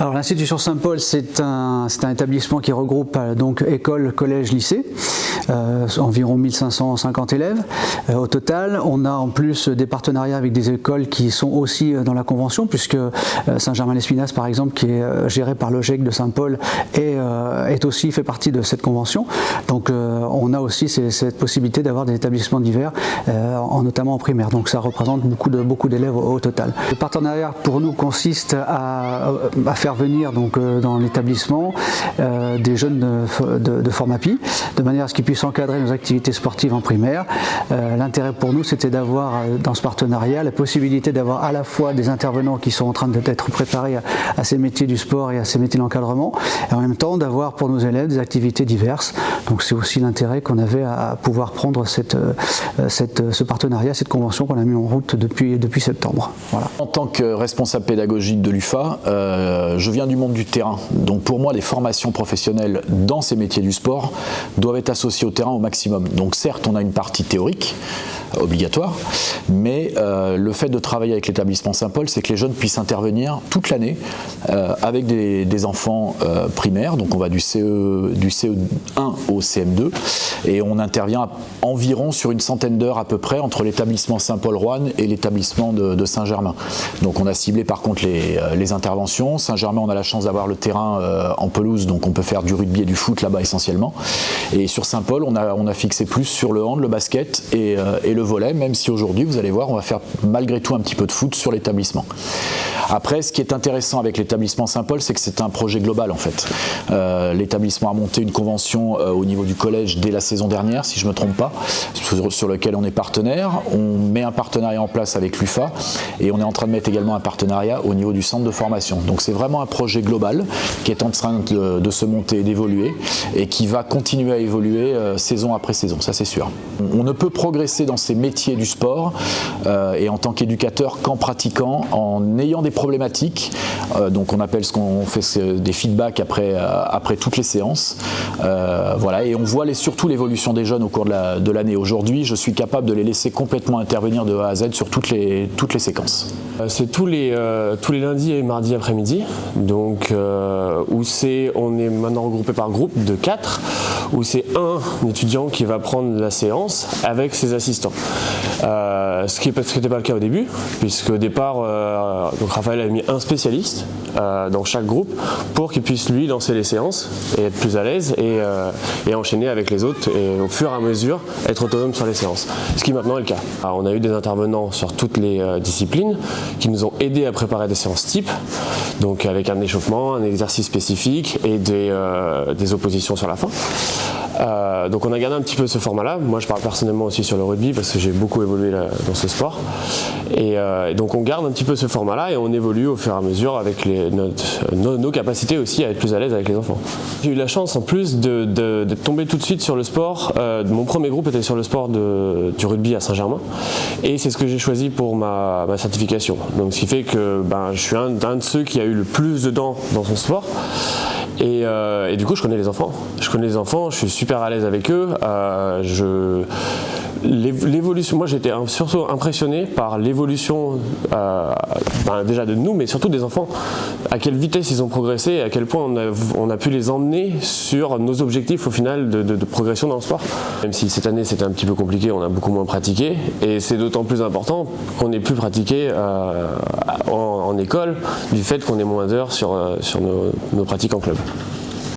Alors l'institution Saint-Paul, c'est un établissement qui regroupe donc école, collège, lycée, environ 1550 élèves. Au total, on a en plus des partenariats avec des écoles qui sont aussi dans la convention, puisque Saint-Germain-l'Espinasse par exemple, qui est géré par le GIEC de Saint-Paul, est aussi fait partie de cette convention. Donc on a aussi cette possibilité d'avoir des établissements divers, notamment en primaire. Donc ça représente beaucoup d'élèves au total. Le partenariat pour nous consiste à faire venir donc, dans l'établissement des jeunes de Formapi, de manière à ce qu'ils puissent encadrer nos activités sportives en primaire. L'intérêt pour nous, c'était d'avoir dans ce partenariat la possibilité d'avoir à la fois des intervenants qui sont en train d'être préparés à ces métiers du sport et à ces métiers de l'encadrement, et en même temps d'avoir pour nos élèves des activités diverses. Donc c'est aussi l'intérêt qu'on avait à pouvoir prendre ce partenariat, cette convention qu'on a mis en route depuis septembre. Voilà. En tant que responsable pédagogique de l'UFA, je viens du monde du terrain. Donc pour moi, les formations professionnelles dans ces métiers du sport doivent être associées au terrain au maximum. Donc certes, on a une partie théorique obligatoire, mais le fait de travailler avec l'établissement Saint-Paul, c'est que les jeunes puissent intervenir toute l'année avec des enfants primaires. Donc on va du CE1 au CM2 et on intervient environ sur une centaine d'heures à peu près entre l'établissement Saint-Paul-Roanne et l'établissement de Saint-Germain. Donc on a ciblé par contre les interventions. Saint-Germain, on a la chance d'avoir le terrain en pelouse, donc on peut faire du rugby et du foot là-bas essentiellement. Et sur Saint-Paul, on a fixé plus sur le hand, le basket et le volley, même si aujourd'hui, vous allez voir, on va faire malgré tout un petit peu de foot sur l'établissement. Après, ce qui est intéressant avec l'établissement Saint-Paul, c'est que c'est un projet global en fait. L'établissement a monté une convention au niveau du collège dès la saison dernière, si je ne me trompe pas, sur lequel on est partenaire. On met un partenariat en place avec l'UFA et on est en train de mettre également un partenariat au niveau du centre de formation. Donc c'est vraiment un projet global qui est en train de se monter et d'évoluer et qui va continuer à évoluer saison après saison, ça c'est sûr. On ne peut progresser dans ces métiers du sport et en tant qu'éducateur qu'en pratiquant, en ayant des problématiques. Donc on appelle ce qu'on fait des feedbacks après toutes les séances. Voilà, et on voit surtout l'évolution des jeunes au cours de l'année. Aujourd'hui, je suis capable de les laisser complètement intervenir de A à Z sur toutes les séquences. C'est tous les lundis et mardis après-midi, donc on est maintenant regroupé par groupe de 4, où c'est un étudiant qui va prendre la séance avec ses assistants. Ce qui n'était pas le cas au début, puisque au départ, donc Raphaël a mis un spécialiste dans chaque groupe pour qu'il puisse lui lancer les séances et être plus à l'aise et enchaîner avec les autres et au fur et à mesure être autonome sur les séances. Ce qui maintenant est le cas. Alors, on a eu des intervenants sur toutes les disciplines qui nous ont aidés à préparer des séances type, donc avec un échauffement, un exercice spécifique et des oppositions sur la fin. Donc on a gardé un petit peu ce format-là. Moi je parle personnellement aussi sur le rugby parce que j'ai beaucoup évolué dans ce sport. Et donc on garde un petit peu ce format-là et on évolue au fur et à mesure avec nos capacités aussi à être plus à l'aise avec les enfants. J'ai eu la chance en plus de tomber tout de suite sur le sport. Mon premier groupe était sur le sport du rugby à Saint-Germain et c'est ce que j'ai choisi pour ma certification. Donc ce qui fait que je suis un de ceux qui a eu le plus de dents dans son sport. Et du coup, je connais les enfants. Je suis super à l'aise avec eux. L'évolution, moi j'étais surtout impressionné par l'évolution déjà de nous, mais surtout des enfants. À quelle vitesse ils ont progressé et à quel point on a pu les emmener sur nos objectifs au final de progression dans le sport. Même si cette année c'était un petit peu compliqué, on a beaucoup moins pratiqué et c'est d'autant plus important qu'on ait pu pratiquer en école du fait qu'on ait moins d'heures sur nos pratiques en club.